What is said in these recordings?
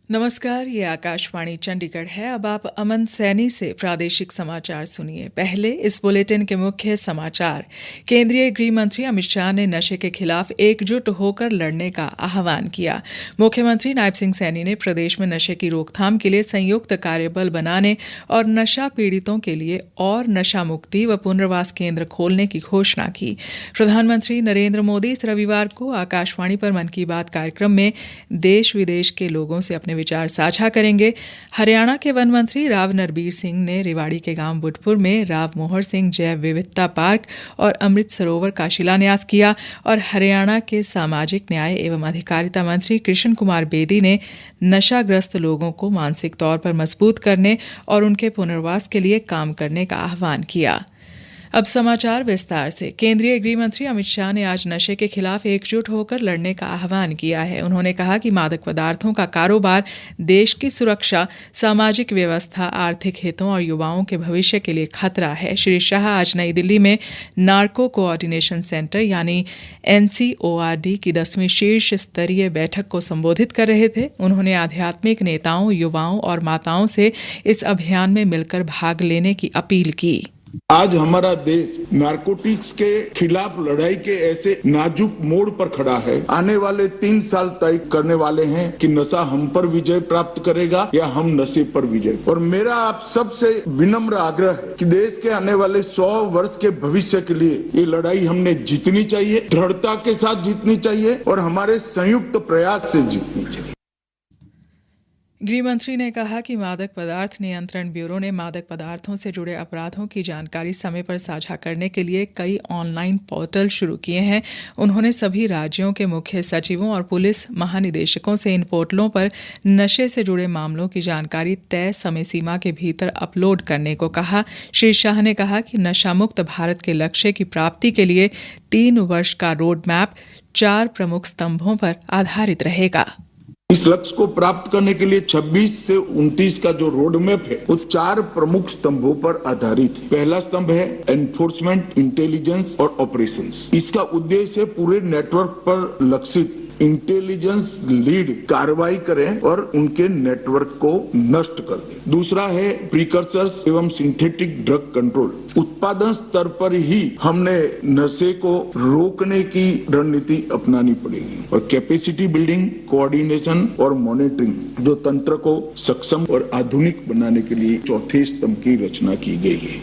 नमस्कार, ये आकाशवाणी चंडीगढ़ है। अब आप अमन सैनी से प्रादेशिक समाचार सुनिए। पहले इस बुलेटिन के मुख्य समाचार। केंद्रीय गृह मंत्री अमित शाह ने नशे के खिलाफ एकजुट होकर लड़ने का आह्वान किया। मुख्यमंत्री नायब सिंह सैनी ने प्रदेश में नशे की रोकथाम के लिए संयुक्त कार्यबल बनाने और नशा पीड़ितों के लिए और नशा मुक्ति व पुनर्वास केंद्र खोलने की घोषणा की। प्रधानमंत्री नरेंद्र मोदी इस रविवार को आकाशवाणी पर मन की बात कार्यक्रम में देश विदेश के लोगों से अपने विचार साझा करेंगे। हरियाणा के वन मंत्री राव नरबीर सिंह ने रेवाड़ी के गांव बुटपुर में राव मोहर सिंह जैव विविधता पार्क और अमृत सरोवर का शिलान्यास किया और हरियाणा के सामाजिक न्याय एवं अधिकारिता मंत्री कृष्ण कुमार बेदी ने नशाग्रस्त लोगों को मानसिक तौर पर मजबूत करने और उनके पुनर्वास के लिए काम करने का आह्वान किया। अब समाचार विस्तार से। केंद्रीय गृह मंत्री अमित शाह ने आज नशे के खिलाफ एकजुट होकर लड़ने का आह्वान किया है। उन्होंने कहा कि मादक पदार्थों का कारोबार देश की सुरक्षा, सामाजिक व्यवस्था, आर्थिक हितों और युवाओं के भविष्य के लिए खतरा है। श्री शाह आज नई दिल्ली में नार्को कोऑर्डिनेशन सेंटर यानी NCORD की 10वीं शीर्ष स्तरीय बैठक को संबोधित कर रहे थे। उन्होंने आध्यात्मिक नेताओं, युवाओं और माताओं से इस अभियान में मिलकर भाग लेने की अपील की। आज हमारा देश नारकोटिक्स के खिलाफ लड़ाई के ऐसे नाजुक मोड़ पर खड़ा है। आने वाले 3 साल तय करने वाले हैं कि नशा हम पर विजय प्राप्त करेगा या हम नशे पर विजय। और मेरा आप सबसे विनम्र आग्रह है कि देश के आने वाले 100 वर्ष के भविष्य के लिए ये लड़ाई हमने जीतनी चाहिए, दृढ़ता के साथ जीतनी चाहिए और हमारे संयुक्त प्रयास से जीतनी चाहिए। गृह मंत्री ने कहा कि मादक पदार्थ नियंत्रण ब्यूरो ने मादक पदार्थों से जुड़े अपराधों की जानकारी समय पर साझा करने के लिए कई ऑनलाइन पोर्टल शुरू किए हैं। उन्होंने सभी राज्यों के मुख्य सचिवों और पुलिस महानिदेशकों से इन पोर्टलों पर नशे से जुड़े मामलों की जानकारी तय समय सीमा के भीतर अपलोड करने को कहा। श्री शाह ने कहा कि नशा मुक्त भारत के लक्ष्य की प्राप्ति के लिए 3 वर्ष का रोड मैप 4 प्रमुख स्तंभों पर आधारित रहेगा। इस लक्ष्य को प्राप्त करने के लिए 26 से 29 का जो रोड मैप है वो 4 प्रमुख स्तंभों पर आधारित है। पहला स्तंभ है एनफोर्समेंट, इंटेलिजेंस और ऑपरेशंस। इसका उद्देश्य है पूरे नेटवर्क पर लक्षित इंटेलिजेंस लीड कार्रवाई करें और उनके नेटवर्क को नष्ट कर दें। दूसरा है प्रीकर्सर्स एवं सिंथेटिक ड्रग कंट्रोल। उत्पादन स्तर पर ही हमने नशे को रोकने की रणनीति अपनानी पड़ेगी और कैपेसिटी बिल्डिंग, कोऑर्डिनेशन और मॉनिटरिंग जो तंत्र को सक्षम और आधुनिक बनाने के लिए चौथे स्तंभ की रचना की गई है।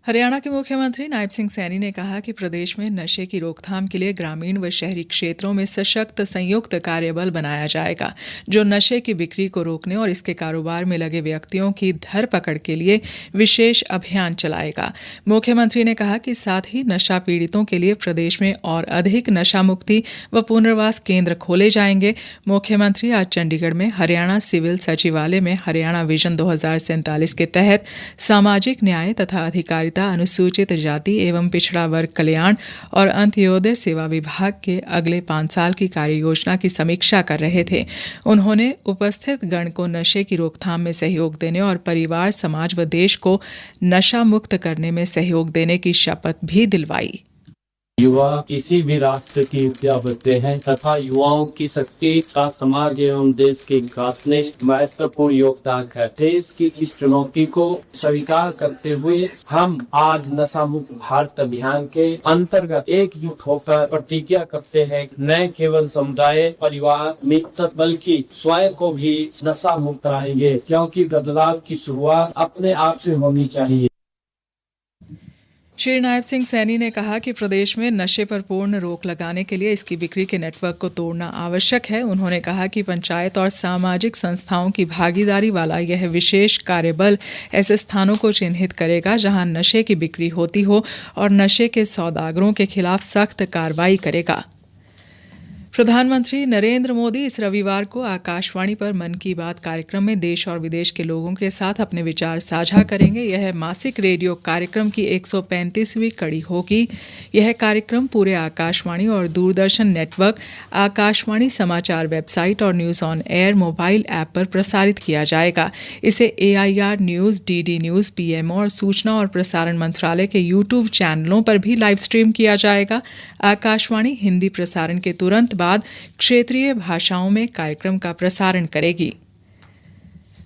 हरियाणा के मुख्यमंत्री नायब सिंह सैनी ने कहा कि प्रदेश में नशे की रोकथाम के लिए ग्रामीण व शहरी क्षेत्रों में सशक्त संयुक्त कार्यबल बनाया जाएगा, जो नशे की बिक्री को रोकने और इसके कारोबार में लगे व्यक्तियों की धरपकड़ के लिए विशेष अभियान चलाएगा। मुख्यमंत्री ने कहा कि साथ ही नशा पीड़ितों के लिए प्रदेश में और अधिक नशा मुक्ति व पुनर्वास केंद्र खोले जाएंगे। मुख्यमंत्री आज चंडीगढ़ में हरियाणा सिविल सचिवालय में हरियाणा विजन 2047 के तहत सामाजिक न्याय तथा अधिकारिता, अनुसूचित जाति एवं पिछड़ा वर्ग कल्याण और अंत्योदय सेवा विभाग के अगले 5 साल की कार्य योजना की समीक्षा कर रहे थे। उन्होंने उपस्थित गण को नशे की रोकथाम में सहयोग देने और परिवार, समाज व देश को नशा मुक्त करने में सहयोग देने की शपथ भी दिलवाई। युवा किसी भी राष्ट्र की विद्या बनते हैं तथा युवाओं की शक्ति का समाज एवं देश के विकास में महत्वपूर्ण योगदान है। देश की इस चुनौती को स्वीकार करते हुए हम आज नशा मुक्त भारत अभियान के अंतर्गत एकजुट होकर प्रतिज्ञा करते हैं, न केवल समुदाय, परिवार, मित्र बल्कि स्वयं को भी नशा मुक्त कराएंगे, क्योंकि बदलाव की शुरुआत अपने आप से होनी चाहिए। श्री नायब सिंह सैनी ने कहा कि प्रदेश में नशे पर पूर्ण रोक लगाने के लिए इसकी बिक्री के नेटवर्क को तोड़ना आवश्यक है। उन्होंने कहा कि पंचायत और सामाजिक संस्थाओं की भागीदारी वाला यह विशेष कार्यबल ऐसे स्थानों को चिन्हित करेगा जहां नशे की बिक्री होती हो और नशे के सौदागरों के खिलाफ सख्त कार्रवाई करेगा। प्रधानमंत्री नरेंद्र मोदी इस रविवार को आकाशवाणी पर मन की बात कार्यक्रम में देश और विदेश के लोगों के साथ अपने विचार साझा करेंगे। यह मासिक रेडियो कार्यक्रम की 135वीं कड़ी होगी। यह कार्यक्रम पूरे आकाशवाणी और दूरदर्शन नेटवर्क, आकाशवाणी समाचार वेबसाइट और news on air mobile app पर प्रसारित किया जाएगा। इसे AIR news, DD news, PMO और सूचना और प्रसारण मंत्रालय के YouTube चैनलों पर भी लाइव स्ट्रीम किया जाएगा। आकाशवाणी हिंदी प्रसारण के तुरंत बाद क्षेत्रीय भाषाओं में कार्यक्रम का प्रसारण करेगी।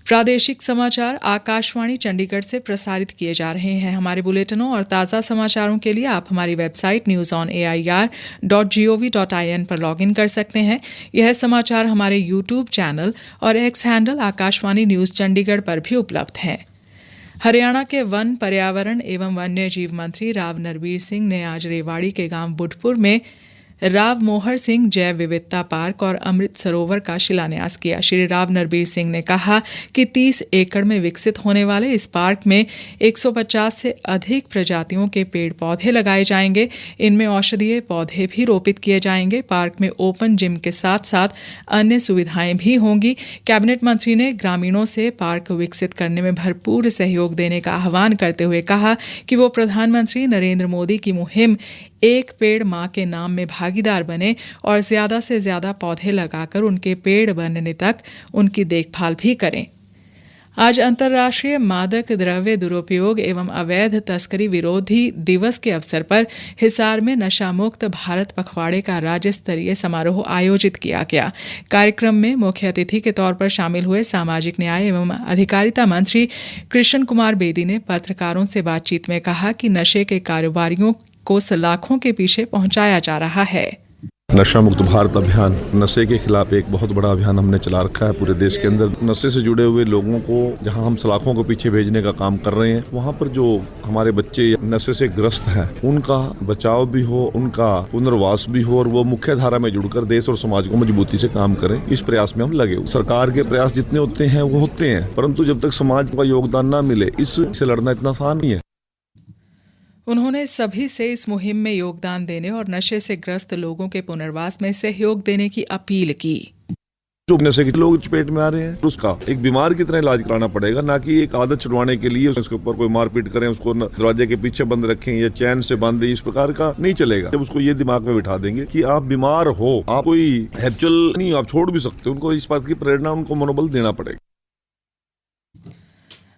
प्रादेशिक समाचार आकाशवाणी चंडीगढ़ से प्रसारित किए जा रहे हैं। हमारे बुलेटिनों और ताज़ा समाचारों के लिए आप हमारी वेबसाइट newsonair.gov.in पर लॉगिन कर सकते हैं। यह समाचार हमारे यूट्यूब चैनल और x handle Akashvani news Chandigarh पर भी उपलब्ध हैं। हरियाणा के वन, पर्यावरण एवं वन्य जीव मंत्री राव नरबीर सिंह ने आज रेवाड़ी के गांव बुढ़पुर में राव मोहर सिंह जैव विविधता पार्क और अमृत सरोवर का शिलान्यास किया। श्री राव नरबीर सिंह ने कहा कि 30 एकड़ में विकसित होने वाले इस पार्क में 150 से अधिक प्रजातियों के पेड़ पौधे लगाए जाएंगे। इनमें औषधीय पौधे भी रोपित किए जाएंगे। पार्क में ओपन जिम के साथ साथ अन्य सुविधाएं भी होंगी। कैबिनेट मंत्री ने ग्रामीणों से पार्क विकसित करने में भरपूर सहयोग देने का आह्वान करते हुए कहा कि वो प्रधानमंत्री नरेंद्र मोदी की मुहिम एक पेड़ मां के नाम में भागीदार बने और ज्यादा से ज्यादा पौधे लगाकर उनके पेड़ बनने तक उनकी देखभाल भी करें। आज अंतर्राष्ट्रीय मादक द्रव्य दुरुपयोग एवं अवैध तस्करी विरोधी दिवस के अवसर पर हिसार में नशा मुक्त भारत पखवाड़े का राज्य स्तरीय समारोह आयोजित किया गया। कार्यक्रम में मुख्य अतिथि के तौर पर शामिल हुए सामाजिक न्याय एवं अधिकारिता मंत्री कृष्ण कुमार बेदी ने पत्रकारों से बातचीत में कहा कि नशे के कारोबारियों को सलाखों के पीछे पहुंचाया जा रहा है। नशा मुक्त भारत अभियान, नशे के खिलाफ एक बहुत बड़ा अभियान हमने चला रखा है पूरे देश के अंदर। नशे से जुड़े हुए लोगों को जहां हम सलाखों के पीछे भेजने का काम कर रहे हैं, वहां पर जो हमारे बच्चे नशे से ग्रस्त हैं, उनका बचाव भी हो, उनका पुनर्वास भी हो और वो मुख्य धारा में जुड़कर देश और समाज को मजबूती से काम करें, इस प्रयास में हम लगे। सरकार के प्रयास जितने होते हैं वो होते हैं, परंतु जब तक समाज का योगदान न मिले, इससे लड़ना इतना आसान नहीं है। उन्होंने सभी से इस मुहिम में योगदान देने और नशे से ग्रस्त लोगों के पुनर्वास में सहयोग देने की अपील की। जो नशे के लोग चपेट में आ रहे हैं, उसका एक बीमार की तरह इलाज कराना पड़ेगा, ना कि एक आदत छुड़वाने के लिए उसके ऊपर कोई मारपीट करें, उसको दरवाजे के पीछे बंद रखें या चैन से बंद, इस प्रकार का नहीं चलेगा। जब उसको ये दिमाग में बिठा देंगे कि आप बीमार हो, आप कोई हैबिचुअल नहीं, आप छोड़ भी सकते हो, उनको इस बात की प्रेरणा, उनको मनोबल देना पड़ेगा।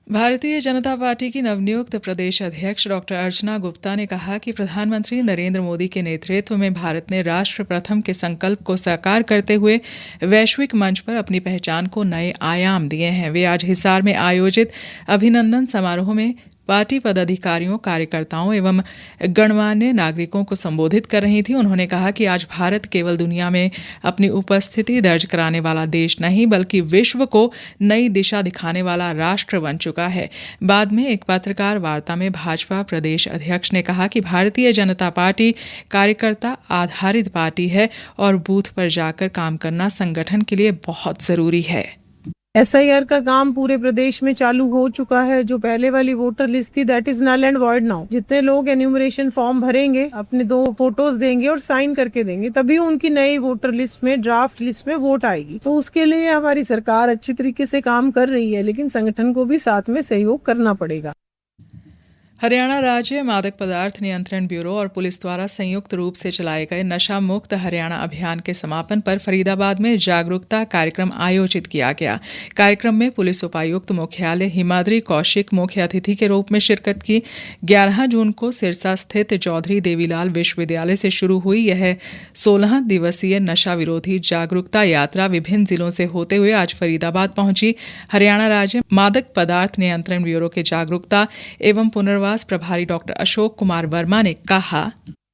भारतीय जनता पार्टी की नवनियुक्त प्रदेश अध्यक्ष डॉक्टर अर्चना गुप्ता ने कहा कि प्रधानमंत्री नरेंद्र मोदी के नेतृत्व में भारत ने राष्ट्र प्रथम के संकल्प को साकार करते हुए वैश्विक मंच पर अपनी पहचान को नए आयाम दिए हैं। वे आज हिसार में आयोजित अभिनंदन समारोह में पार्टी पदाधिकारियों, कार्यकर्ताओं एवं गणमान्य नागरिकों को संबोधित कर रही थी। उन्होंने कहा कि आज भारत केवल दुनिया में अपनी उपस्थिति दर्ज कराने वाला देश नहीं, बल्कि विश्व को नई दिशा दिखाने वाला राष्ट्र बन चुका है। बाद में एक पत्रकार वार्ता में भाजपा प्रदेश अध्यक्ष ने कहा कि भारतीय जनता पार्टी कार्यकर्ता आधारित पार्टी है और बूथ पर जाकर काम करना संगठन के लिए बहुत जरूरी है। SIR का काम पूरे प्रदेश में चालू हो चुका है। जो पहले वाली वोटर लिस्ट थी, that is null and void now. जितने लोग एन्यूमरेशन फॉर्म भरेंगे, अपने 2 फोटोज देंगे और साइन करके देंगे, तभी उनकी नई वोटर लिस्ट में, ड्राफ्ट लिस्ट में वोट आएगी। तो उसके लिए हमारी सरकार अच्छी तरीके से काम कर रही है, लेकिन संगठन को भी साथ में सहयोग करना पड़ेगा। हरियाणा राज्य मादक पदार्थ नियंत्रण ब्यूरो और पुलिस द्वारा संयुक्त रूप से चलाए गए नशा मुक्त हरियाणा अभियान के समापन पर फरीदाबाद में जागरूकता कार्यक्रम आयोजित किया गया। कार्यक्रम में पुलिस उपायुक्त मुख्यालय हिमाद्री कौशिक मुख्य अतिथि के रूप में शिरकत की। 11 जून को सिरसा स्थित चौधरी देवीलाल विश्वविद्यालय से शुरू हुई यह 16 दिवसीय नशा विरोधी जागरूकता यात्रा विभिन्न जिलों से होते हुए आज फरीदाबाद पहुंची। हरियाणा राज्य मादक पदार्थ नियंत्रण ब्यूरो के जागरूकता एवं पुनर्वास प्रभारी डॉक्टर अशोक कुमार वर्मा ने कहा,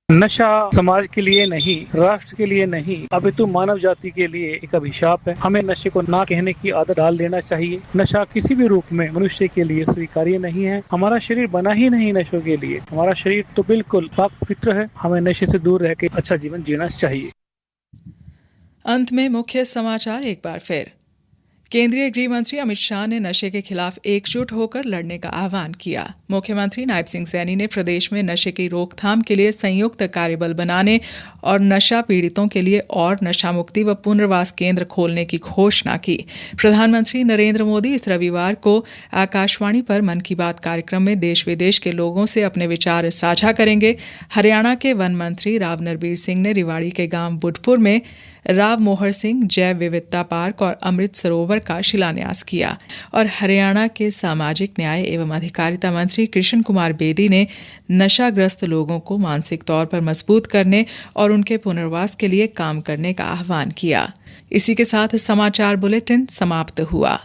नशा समाज के लिए नहीं, राष्ट्र के लिए नहीं, अपितु मानव जाति के लिए एक अभिशाप है। हमें नशे को ना कहने की आदत डाल लेना चाहिए। नशा किसी भी रूप में मनुष्य के लिए स्वीकार्य नहीं है। हमारा शरीर बना ही नहीं नशों के लिए। हमारा शरीर तो बिल्कुल पाक पवित्र है। हमें नशे से दूर रह के अच्छा जीवन जीना चाहिए। अंत में मुख्य समाचार एक बार फिर। केंद्रीय गृह मंत्री अमित शाह ने नशे के खिलाफ एकजुट होकर लड़ने का आह्वान किया। मुख्यमंत्री नायब सिंह सैनी ने प्रदेश में नशे की रोकथाम के लिए संयुक्त कार्यबल बनाने और नशा पीड़ितों के लिए और नशा मुक्ति व पुनर्वास केंद्र खोलने की घोषणा की। प्रधानमंत्री नरेंद्र मोदी इस रविवार को आकाशवाणी पर मन की बात कार्यक्रम में देश विदेश के लोगों से अपने विचार साझा करेंगे। हरियाणा के वन मंत्री राव नरबीर सिंह ने रेवाड़ी के गांव बुढ़पुर में राव मोहर सिंह जैव विविधता पार्क और अमृत सरोवर का शिलान्यास किया और हरियाणा के सामाजिक न्याय एवं अधिकारिता मंत्री मंत्री कृष्ण कुमार बेदी ने नशाग्रस्त लोगों को मानसिक तौर पर मजबूत करने और उनके पुनर्वास के लिए काम करने का आह्वान किया। इसी के साथ समाचार बुलेटिन समाप्त हुआ।